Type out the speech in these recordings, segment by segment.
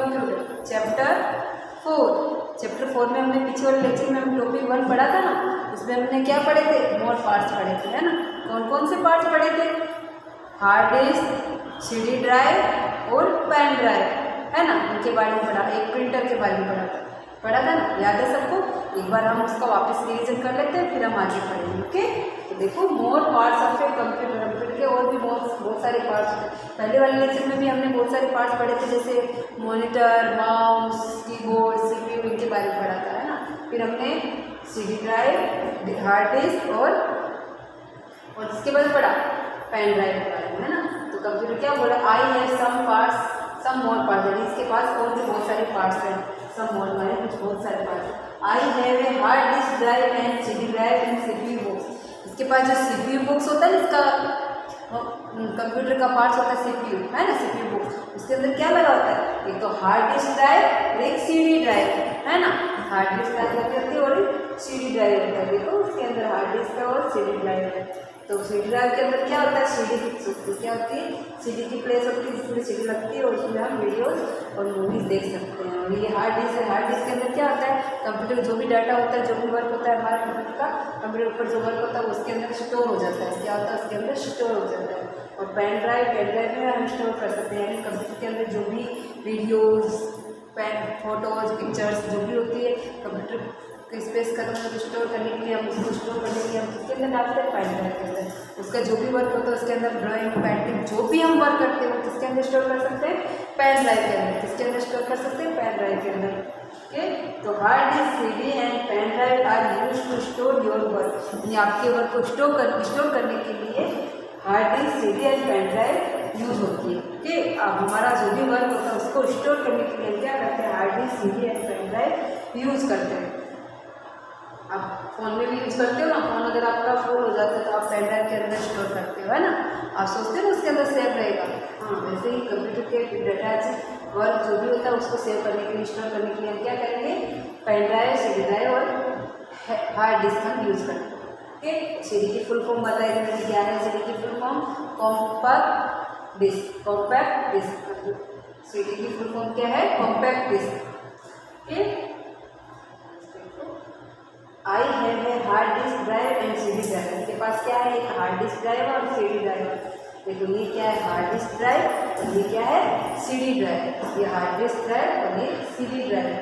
Computer chapter 4 में हमने पीछे वाले लेक्चर में हम टॉपिक 1 पढ़ा था ना, उसमें हमने क्या पढ़े थे, मोर पार्ट्स पढ़े थे, है ना। कौन कौन से पार्ट्स पढ़े थे, हार्ड डिस्क, CD ड्राइव और पेन ड्राइव, है ना, उनके बारे में पढ़ा। एक प्रिंटर के बारे में पढ़ा था ना, याद है सबको। एक बार हम उसका वापस रिवीजन कर लेते हैं, फिर हम आगे पढ़ेंगे। ओके, तो देखो मोर पार्ट्स ऑफ ए कंप्यूटर के और भी बहुत सारे पार्ट्स हैं। पहले वाले लेक्चर में भी हमने बहुत सारे पार्ट्स पढ़े थे, जैसे मॉनिटर, माउस, कीबोर्ड, CPU, इनके बारे में पढ़ा था, है ना। फिर हमने CD ड्राइव, हार्ड डिस्क और इसके बाद पढ़ा पेन ड्राइव के बारे में, है ना। तो कंप्यूटर क्या बोला, I have some more parts, इसके पास और भी बहुत सारे पार्ट्स हैं। सम मोर माने कुछ बहुत सारे parts. I have a hard disk drive and CD drive and CPU box. इसके पास जो CPU बॉक्स होता है, इसका कंप्यूटर का पार्ट्स होता है CPU, है ना, CPU बॉक्स। उसके अंदर क्या लगा होता है, एक तो हार्ड डिस्क ड्राइव और एक CD ड्राइव, है ना। हार्ड डिस्क ड्राइव होती है और CD ड्राइव होता है। देखो उसके अंदर हार्ड डिस्क है और CD ड्राइव है। तो CD ड्राइव के अंदर क्या होता है, CD फिक्स होती है। क्या होती है, CD की प्लेस होती है, जिसमें CD लगती है और उसमें हम वीडियोस और मूवीज देख सकते हैं। और ये हार्ड डिस्क है। हार्ड डिस्क के अंदर क्या होता है, कंप्यूटर जो भी डाटा होता है, जो भी वर्क होता है हमारे कंप्यूटर का, कंप्यूटर पर जो वर्क होता है वो उसके अंदर स्टोर हो जाता है। क्या होता है, उसके अंदर स्टोर हो जाता है। और पेन ड्राइव में हम स्टोर कर सकते हैं, यानी कंप्यूटर के अंदर जो भी वीडियोज़, फोटोज, पिक्चर्स जो भी होती है, कंप्यूटर स्पेस करने में स्टोर करने के लिए हम उसको स्टोर करने के लिए हम किसके अंदर डालते हैं, पेन ड्राइव के अंदर। उसका जो भी वर्क होता है उसके अंदर, ड्राइंग, पेंटिंग, जो भी हम वर्क करते हैं वो किसके अंदर स्टोर कर सकते हैं, पेन ड्राइव के अंदर। किसके अंदर स्टोर कर सकते हैं, पेन ड्राइव के अंदर। ओके, तो hard disk, CD and pen drive are used to store your work, यानी आपके वर्क को स्टोर करने के लिए hard disk, CD and pen drive use होती है। ओके, अब हमारा जो भी वर्क होता है उसको स्टोर करने के लिए क्या करते हैं, hard disk, CD and pen drive use करते हैं। आप फ़ोन में भी यूज करते हो ना, फ़ोन अगर आपका फुल हो जाता है तो आप पेन ड्राइव के अंदर स्टोर करते हो, है ना। आप सोचते हो ना उसके अंदर सेव रहेगा। हाँ, वैसे ही कंप्यूटर के डाटा वर्क जो भी होता है उसको सेव करने के लिए, स्टोर करने के लिए हम क्या करेंगे, पेन ड्राइव, CD ड्राइव और हार्ड डिस्क हम यूज़ करते हैं। ओके, CD की फुल फॉर्म बताई मैंने, क्या है CD की full form, compact disc. Compact disc, CD की फुल फॉर्म क्या है, compact disc. Okay, I have a hard disk drive and CD drive. इसके पास क्या है, एक हार्ड डिस्क ड्राइव और CD ड्राइव। देखो ये क्या है, हार्ड डिस्क ड्राइव और ये क्या है, CD ड्राइव। ये हार्ड डिस्क ड्राइव और ये CD drive.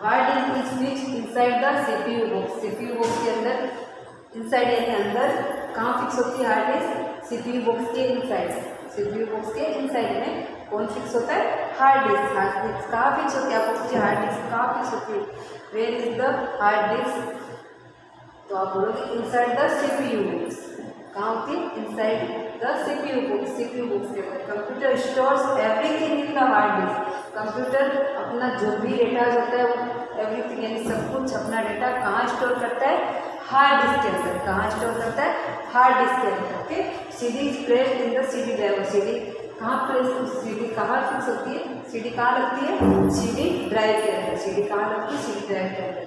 Hard disk is fixed inside the CPU box. CPU box के अंदर, इनसाइड यानी अंदर, कहाँ फिक्स होती है हार्ड डिस्क, CPU बॉक्स के इनसाइड। CPU बॉक्स के इनसाइड में कौन फिक्स होता है, हार्ड डिस्क। हार्ड डिस्क कहाँ फिक्स होती है, आपको पूछिए हार्ड डिस्क कहाँ फिक्स होती है, where is the hard disk, तो आप बोलोगे इनसाइड द CPU बॉक्स। कहाँ होती है, inside the CPU box. CPU box के अंदर computer stores everything in the hard disc. Computer अपना जो भी डेटा होता है वो एवरीथिंग यानी सब कुछ अपना डेटा कहाँ स्टोर करता है, हार्ड डिस्क के अंदर। कहाँ स्टोर करता है, हार्ड डिस्क के अंदर। Okay, CD is placed in the CD drive. CD कहाँ प्लेस, CD कहाँ फिक्स होती है, CD कहाँ लगती है, CD ड्राइव के अंदर। CD कहाँ लगती है, CD ड्राइव के अंदर।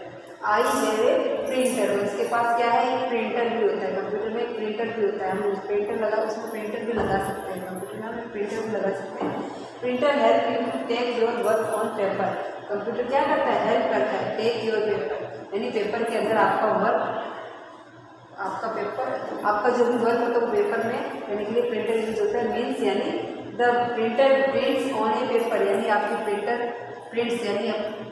आई हैव ए प्रिंटर, और इसके पास क्या है, एक प्रिंटर भी होता है। कंप्यूटर में एक प्रिंटर भी होता है, हम प्रिंटर लगा, उसमें प्रिंटर भी लगा सकते हैं। कंप्यूटर में हम प्रिंटर भी लगा सकते हैं। Printer help you to take your work on paper. Computer क्या करता है, हेल्प करता है, टेक योर पेपर, यानी पेपर के अंदर आपका वर्क, आपका जो भी वर्क होता है वो पेपर में करने के लिए प्रिंटर यूज होता है। मीन्स यानी the printer prints on A paper, यानी आपकी प्रिंटर प्रिंट्स, यानी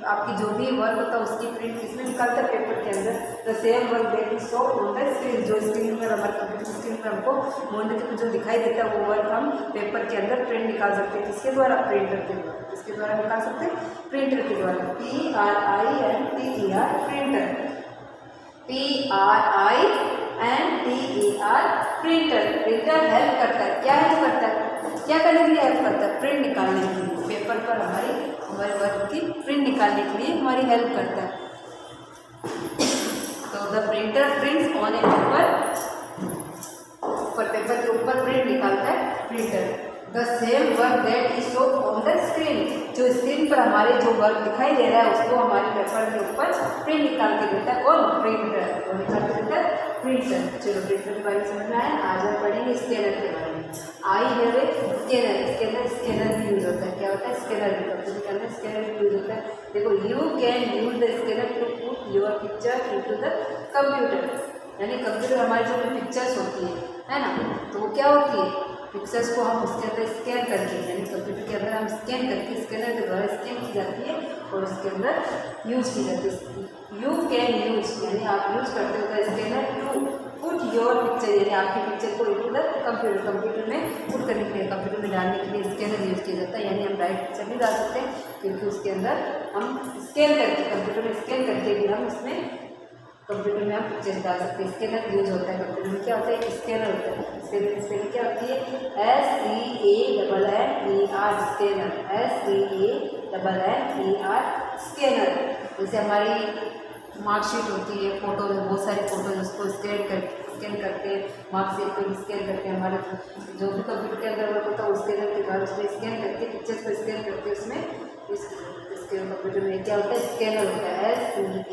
आपकी जो भी वर्क होता है उसकी प्रिंट किसमें निकालता है, पेपर के अंदर। The same work that is show on the screen, जो स्क्रीन पर हमारे कंप्यूटर स्क्रीन पर हमको मॉनिटर पर जो दिखाई देता है वो वर्क हम पेपर के अंदर प्रिंट निकाल सकते हैं। किसके द्वारा, प्रिंटर के द्वारा। किसके द्वारा निकाल सकते हैं, प्रिंटर के द्वारा। PRINTER, printer. PRINTER, printer. Printer help करता है, क्या हेल्प करता है, क्या करने के लिए हेल्प करता है, प्रिंट निकालने के लिए। पेपर पर हमारे वर्क की प्रिंट निकालने के लिए हमारी हेल्प करता है। तो the printer prints on A paper, paper के ऊपर प्रिंट निकालता है printer. The same work that is show on the screen, जो स्क्रीन पर हमारे जो वर्क दिखाई दे रहा है उसको हमारे पेपर के ऊपर प्रिंट निकाल के देता है, कौन? प्रिंटर। और निकाल के देता है प्रिंटर। चलो प्रिंटर के बारे में समझ में आया। आज हम पढ़ेंगे स्कैनर के बारे में। आई have A scanner. Scanner scanner भी यूज होता है। क्या होता है? स्कैनर भी। कंप्यूटर के अंदर स्कैनर भी यूज होता है। देखो, you can use the scanner to put your picture into the computer. यानी कंप्यूटर हमारी जो पिक्चर्स होती है ना, तो वो क्या होती है? पिक्चर्स को हम उसके अंदर स्कैन करके, यानी कंप्यूटर के अंदर हम स्कैन करके स्कैनर के द्वारा स्कैन की जाती है और उसके अंदर यूज की जाती है। यू कैन यूज, यानी आप यूज करते हो scanner to put your picture, यानी आपकी पिक्चर को इनटू द कंप्यूटर। कंप्यूटर में पुट करने के लिए, कंप्यूटर में डालने के लिए स्कैनर यूज किया जाता है। यानी हम डायरेक्ट पिक्चर नहीं डाल सकते, क्योंकि उसके अंदर हम स्कैन करके, कंप्यूटर में स्कैन करके भी हम उसमें कंप्यूटर में हम पिक्चर डाल सकते हैं। स्कैनर यूज होता है कंप्यूटर में। क्या होता है? स्कैनर होता है। स्कैनर क्या होती है? SCANNER, scanner. SCANNER, scanner. जैसे हमारी मार्कशीट होती है, फोटो में बहुत सारी फोटोज, उसको स्कैन करके मार्कशीट को स्कैन करके हमारे जो भी कंप्यूटर के अंदर वर्क होता है उस स्कैनर के द्वारा उसमें स्कैन करके पिक्चर्स को स्कैन करके उसमें इसके कंप्यूटर में क्या होता है? स्कैनर होता है। SCANNER,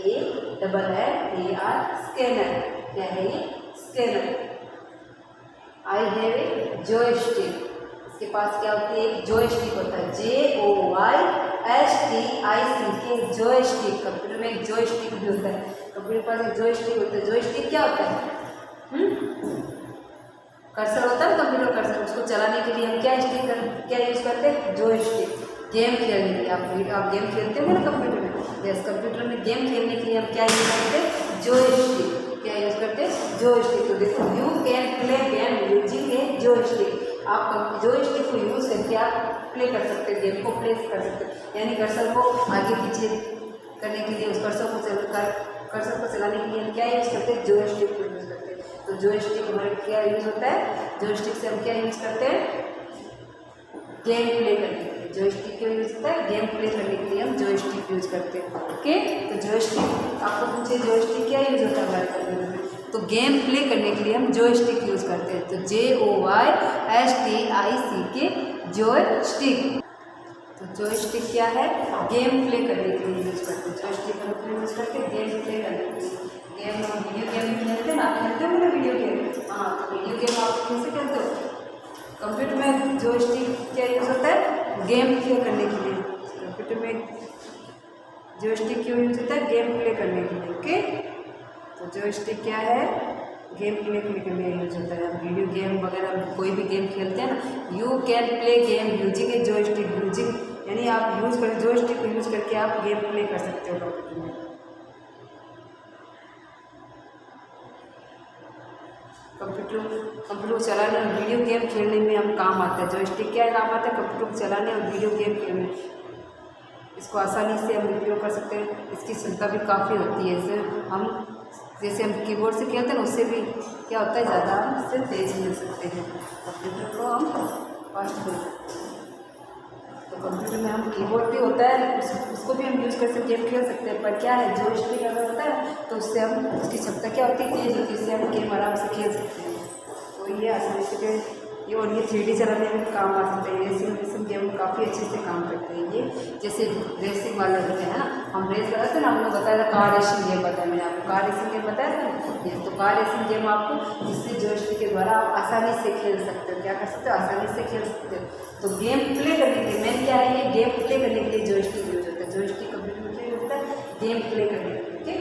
scanner. क्या है ये? Scanner. I have A joystick. इसके पास क्या होती है? एक जॉयस्टिक होता है। JOYSTIC, joystick. कंप्यूटर में एक जॉयस्टिक भी होता है। कंप्यूटर के पास एक जॉयस्टिक होता है। जॉयस्टिक क्या होता है? कर्सर होता है कंप्यूटर कर्सर, उसको चलाने के लिए हम क्या यूज करते हैं? जॉयस्टिक। गेम खेलने के लिए आप गेम खेलते हो ना कंप्यूटर में, यस, कंप्यूटर में गेम खेलने के लिए हम क्या यूज करते हैं? जॉयस्टिक। क्या यूज करते हैं? जॉयस्टिक। तो देखो, you can play game using A joystick. आप जॉयस्टिक को यूज करके आप प्ले कर सकते हैं, गेम को प्ले कर सकते हैं। यानी कर्सर को आगे पीछे करने के लिए, उस कर्सर को चलाने के लिए हम क्या यूज करते हैं? जॉयस्टिक को यूज करते हैं। तो जॉयस्टिक हमारे क्या यूज होता है? जॉयस्टिक से हम क्या यूज करते हैं? गेम प्ले करने के लिए। जॉयस्टिक क्यों यूज होता है? गेम प्ले करने के लिए हम जॉयस्टिक यूज करते हैं। ओके, तो जॉयस्टिक आपको पूछे जॉयस्टिक क्या यूज होता है हमारे कंप्यूटर में, तो गेम प्ले करने के लिए हम जॉयस्टिक यूज करते हैं। तो JOYSTIC, जॉयस्टिक। तो जॉयस्टिक क्या है? गेम प्ले करने के लिए यूज करते हैं। जॉयस्टिक हम यूज करके गेम प्ले करने के लिए। गेम हम वीडियो गेम खेलते हैं ना, आप खेलते हो ना वीडियो गेम? हाँ, तो वीडियो गेम आप कैसे खेलते हो? कंप्यूटर में जॉयस्टिक क्या यूज होता है? गेम प्ले करने के लिए। कंप्यूटर में जॉयस्टिक क्यों यूज होता है? गेम प्ले करने के लिए। ओके, तो जॉयस्टिक क्या है? गेम प्ले करने के लिए यूज होता है। वीडियो गेम वगैरह कोई भी गेम खेलते हैं ना, you can play game using A joystick. Using यानी आप यूज कर जॉयस्टिक को यूज करके आप गेम प्ले कर सकते हो कंप्यूटर में। कंप्यूटर चलाने और वीडियो गेम खेलने में हम काम आता है। जॉयस्टिक क्या काम आता है? कंप्यूटर को चलाने और वीडियो गेम खेलने। इसको आसानी से हम उपयोग कर सकते हैं। इसकी क्षमता भी काफ़ी होती है। जैसे हम कीबोर्ड से खेलते हैं ना, उससे भी क्या होता है? ज़्यादा हम इससे तेज खेल सकते हैं। कंप्यूटर को हम फास्ट खेल सकते हैं। तो कंप्यूटर में हम कीबोर्ड भी होता है, उसको भी हम यूज़ करके गेम खेल सकते हैं। पर क्या है? जॉयस्टिक अगर होता है तो उससे हम उसकी क्षमता क्या होती है? तेज होती है। इससे हम गेम आराम से खेल सकते हैं। तो ये आसानी से ये 3D चलाने में काम आ सकते हैं। रेसिंग गेम काफ़ी अच्छे से काम करते हैं ये। जैसे रेसिंग वाला होते हैं ना, हम रेस कराते हैं ना, हम लोग बताया था कार रेसिंग गेम, बताया मैंने आपको कार रेसिंग गेम बताया था ना। तो कार रेसिंग गेम आपको जिससे जॉयस्टिक के द्वारा आप आसानी से खेल सकते हो। क्या कर सकते हो? आसानी से खेल सकते हो। तो गेम प्ले करने के लिए मेन क्या है? ये गेम प्ले करने के लिए जॉयस्टिक यूज होता है। जॉयस्टिक कंप्यूटर में क्या यूज होता है? गेम प्ले करने के लिए। Okay,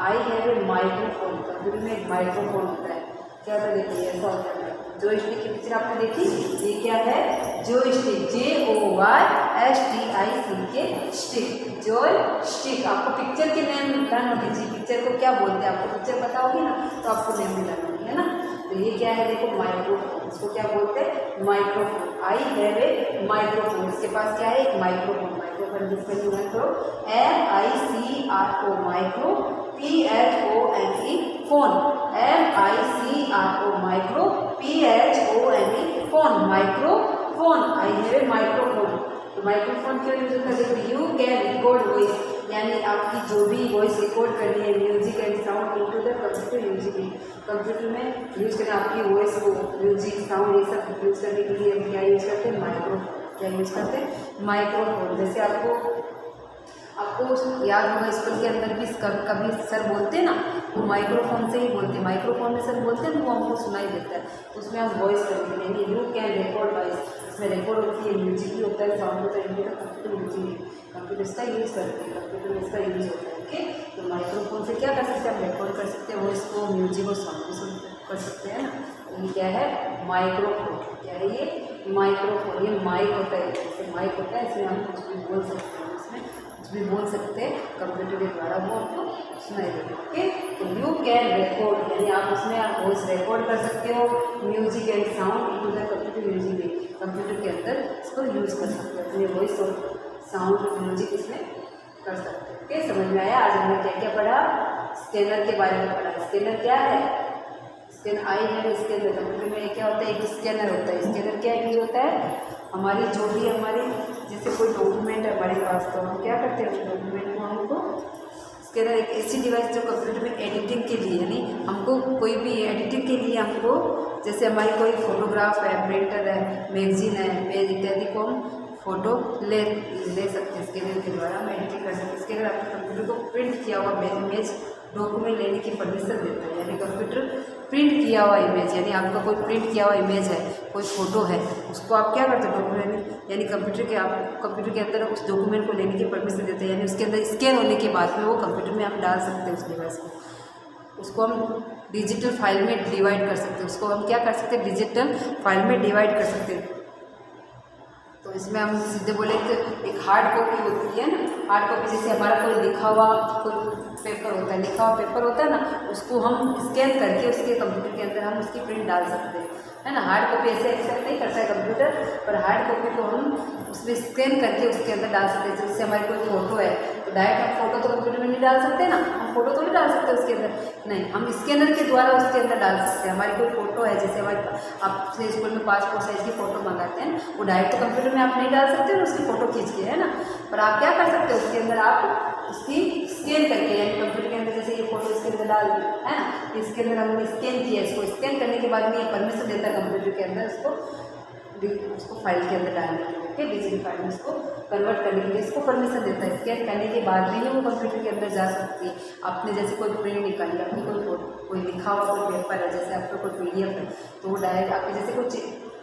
I have A microphone. Computer में एक माइक्रोफोन होता है। क्या होता है? देखिए ऐसा होता है। जॉयस्टिक की पिक्चर आपने देखी, ये क्या है? जॉयस्टिक। JOYSTIC, stick, joystick. आपको पिक्चर के नेम लर्न हो दीजिए। पिक्चर को क्या बोलते हैं? आपको पिक्चर पता होगी ना, तो आपको नेम भी लर्न होगी, है ना। तो ये क्या है? देखो, माइक्रोफोन। इसको क्या बोलते हैं? Microphone. I have A microphone. इसके पास क्या है? एक माइक्रोफोन। माइक्रोफोन जिसमें यूज करो MICRO, micro, PHONE, phone. MICRO, micro, PHONE, phone, microphone. I have A microphone. तो माइक्रोफोन क्यों यूज होता है? देखो, यू कैन रिकॉर्ड वॉइस, यानी आपकी जो भी वॉइस रिकॉर्ड करनी है, music and sound into the computer using. Computer में यूज करना आपकी वॉइस को, म्यूजिक, साउंड, ये सब यूज करने के लिए हम क्या यूज करते हैं? माइक्रोफोन। क्या यूज़ करते हैं, माइक्रोफोन। जैसे आपको याद होगा स्कूल के अंदर भी कभी सर बोलते हैं ना, वो माइक्रोफोन से ही बोलते हैं, माइक्रोफोन में सर बोलते हैं तो वो हमको सुनाई देता है, उसमें हम वॉइस करते हैं, यू कैन रिकॉर्ड वॉइस, इसमें रिकॉर्ड होती है, म्यूजिक भी होता है, साउंड होता है, कंप्यूटर म्यूजिक, कंप्यूटर इसका यूज़ करते हैं, कंप्यूटर में इसका यूज़ होता है। ओके, तो माइक्रोफोन से क्या कर सकते हैं, हम रिकॉर्ड कर सकते हैं, वॉइस को, म्यूजिक और साउंड को सुन कर सकते हैं ना। ये क्या है, माइक्रोफोन। क्या है ये, माइक्रोफोन। ये माइक होता है, जैसे माइक होता है, इसमें हम कुछ भी बोल सकते हैं, इसमें कुछ भी बोल सकते हैं, कंप्यूटर के द्वारा वो आपको सुनाई देगा। ओके, तो यू कैन रिकॉर्ड, यानी आप उसमें आप वॉइस रिकॉर्ड कर सकते हो, music and sound into the computer, music में कंप्यूटर के अंदर इसको यूज़ कर सकते हो, अपने वॉइस और साउंड और म्यूजिक इसमें कर सकते हो। ओके, समझ में आया। आज हमने क्या क्या पढ़ा, स्कैनर के बारे में पढ़ा। स्कैनर क्या है, स्कैनर आई है, स्कैनर कंप्यूटर में क्या होता है, एक स्कैनर होता है। स्कैनर क्या यूज होता है, हमारी जो भी हमारी जैसे कोई डॉक्यूमेंट है हमारे पास, तो हम क्या करते हैं उस डॉक्यूमेंट को हमको, स्कैनर एक ऐसी डिवाइस जो कंप्यूटर में एडिटिंग के लिए, यानी हमको कोई भी एडिटिंग के लिए हमको, जैसे हमारी कोई फोटोग्राफ है, प्रिंटर है, मैगजीन है, पेज इत्यादि को हम फोटो ले सकते हैं स्कैनर के द्वारा, हम एडिटिंग कर सकते हैं। स्कैनर आपके कंप्यूटर को प्रिंट किया हुआ इमेज डॉक्यूमेंट लेने की परमिशन देता है, यानी कंप्यूटर प्रिंट किया हुआ इमेज, यानी आपका कोई प्रिंट किया हुआ इमेज है, कोई फोटो है, उसको आप क्या करते हो डॉक्यूमेंट, यानी कंप्यूटर के आप कंप्यूटर के अंदर उस डॉक्यूमेंट को लेने की परमिशन देते हैं, यानी उसके अंदर स्कैन होने के बाद में वो कंप्यूटर में आप डाल सकते हैं उस डिवाइस को, उसको हम डिजिटल फाइल में डिवाइड कर सकते हैं, उसको हम क्या कर सकते हैं, डिजिटल फाइल में डिवाइड कर सकते हैं। तो इसमें हम सीधे बोले कि एक हार्ड कॉपी होती है ना, हार्ड कॉपी जैसे हमारा कोई लिखा हुआ कोई पेपर होता है, लिखा हुआ पेपर होता है ना, उसको हम स्कैन करके उसके कंप्यूटर के अंदर हम उसकी प्रिंट डाल सकते हैं, है ना। हार्ड कॉपी ऐसे एक्सेप्ट नहीं करता है कंप्यूटर, पर हार्ड कॉपी को हम उसमें स्कैन करके उसके अंदर डाल सकते हैं। जैसे हमारी कोई फोटो है तो डायरेक्ट हम फोटो तो कंप्यूटर में नहीं डाल सकते ना, हम फोटो तो नहीं डाल सकते उसके अंदर, नहीं, हम स्कैनर के द्वारा उसके अंदर डाल सकते हैं। हमारी कोई फोटो है, जैसे हमारे आपसे स्कूल में पासपोर्ट साइज की फ़ोटो मंगाते हैं, वो डायरेक्ट तो कंप्यूटर में आप नहीं डाल सकते ना उसकी फ़ोटो खींच के, है ना, पर आप क्या कर सकते हो उसके अंदर आप उसकी स्कैन करके, यानी कंप्यूटर के अंदर जैसे ये फोटो इसके अंदर डाल दी है ना, इसके अंदर हमने स्कैन किया, इसको स्कैन करने के बाद में ये परमिशन देता है कंप्यूटर के अंदर उसको फाइल के अंदर डालने के लिए, ओके, डिजिटल फाइल में इसको कन्वर्ट करने के लिए इसको परमिशन देता है। स्कैन करने के बाद में ही वो कंप्यूटर के अंदर जा सकती है। आपने जैसे कोई प्रिंट निकाली, आपने कोई लिखा हुआ कोई पेपर है, जैसे आपका कोई PDF है, तो वो डायरेक्ट आपके जैसे कोई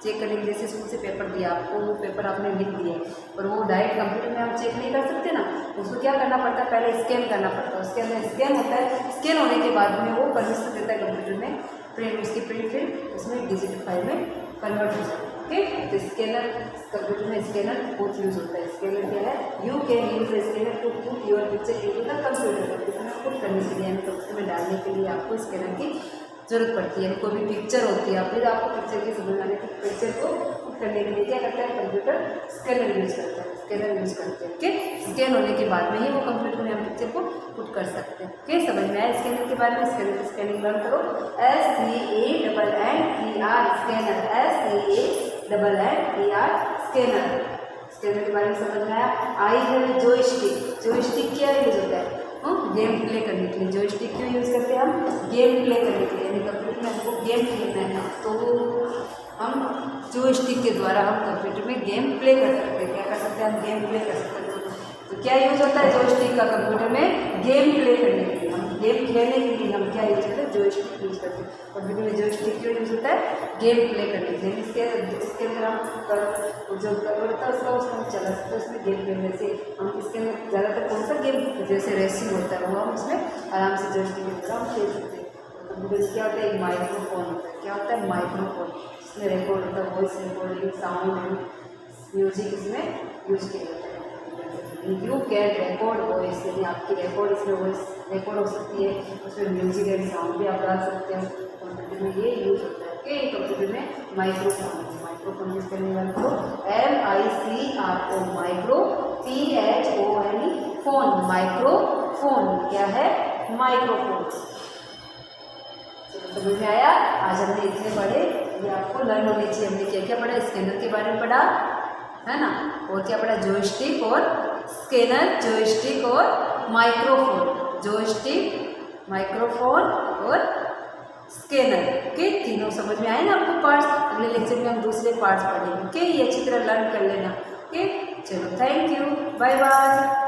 चेक करने के लिए जैसे स्कूल से पेपर दिया आपको, वो पेपर आपने लिख दिया, पर वो डायरेक्ट कंप्यूटर में हम चेक नहीं कर सकते ना, उसको क्या करना पड़ता है, पहले स्कैन करना पड़ता है, उसके अंदर स्कैन होता है, स्कैन होने के बाद में वो परमिशन देता है कंप्यूटर में, प्रिंट उसकी प्रिंट फिर उसमें डिजिटल फाइल में कन्वर्ट हो जाए। ओके, तो स्कैनर कंप्यूटर में स्कैनर बहुत यूज होता है। स्कैनर क्या है, you can use the scanner to put your picture into the computer में पुट करने के लिए, यानी कंप्यूटर में डालने के लिए आपको स्कैनर की जरूरत पड़ती है। कोई भी पिक्चर होती है, फिर आपको पिक्चर की समझ आने की पिक्चर को पुट करने के लिए क्या करता है कंप्यूटर, स्कैनर यूज करता है, स्कैनर यूज करते हैं। ओके, स्कैन होने के बाद में ही वो कंप्यूटर में हम पिक्चर को पुट कर सकते हैं। ओके, समझ में आया स्कैनर के बारे में, स्कैनर की स्कैनिंग लर्न करो, SCANNER scanner, SCANNER scanner, scanner के बारे में समझ में आया। आई है जॉयस्टिक, जॉयस्टिक क्या यूज होता है, गेम प्ले करने के लिए। जॉयस्टिक क्यों यूज़ करते हैं हम, गेम प्ले करने के लिए, यानी कंप्यूटर में हमको गेम खेलना है तो हम जॉयस्टिक के द्वारा हम कंप्यूटर में गेम प्ले कर सकते हैं। क्या कर सकते हैं, हम गेम प्ले कर सकते हैं। तो क्या यूज़ होता है जॉयस्टिक का कंप्यूटर में, गेम प्ले करने के लिए, हम गेम खेलने के लिए हम क्या यूज करते हैं, जॉयस्टिक यूज करते हैं। कंप्यूटर में जॉयस्टिक क्यों यूज होता है, गेम प्ले करने के लिए। इसके अंदर हम जो कर्वर होता है उसको हम चला सकते हैं, उसमें गेम खेलने से हम इसके अंदर ज़्यादातर कौन सा गेम, जैसे रेसिंग होता है वो हम उसमें आराम से जॉयस्टिक के द्वारा हम खेल सकते हैं। कंप्यूटर से क्या होता है, एक माइक्रोफोन होता है, क्या होता है माइक्रोफोन, इसमें रिकॉर्ड होता है, वॉइस रिकॉर्डिंग, साउंड, म्यूजिक इसमें यूज किया जाता है। यू कैन रिकॉर्ड वॉइस, यानी आपकी रिकॉर्ड इसमें वॉइस रिकॉर्ड हो सकती है, उसमें म्यूजिक एंड साउंड भी आप डाल सकते हैं। कंप्यूटर में ये यूज होता है। ओके, कंप्यूटर में माइक्रोफोन, माइक्रोफोन यूज करने वाले को MICRO, micro, PHONE phone, microphone क्या है, माइक्रोफोन। समझ में आया। आज हमने इतने पढ़े, ये आपको लर्न होने चाहिए। हमने क्या क्या पढ़ा, स्कैनर के बारे में पढ़ा है ना, और क्या पढ़ा, जॉयस्टिक और स्कैनर, जॉयस्टिक और माइक्रोफोन, जॉयस्टिक, माइक्रोफोन और स्कैनर। ओके, तीनों समझ में आए ना आपको पार्ट्स। अगले लेक्चर में हम दूसरे पार्ट्स पढ़ेंगे। ओके, ये अच्छी तरह लर्न कर लेना। ओके, चलो थैंक यू, बाय बाय।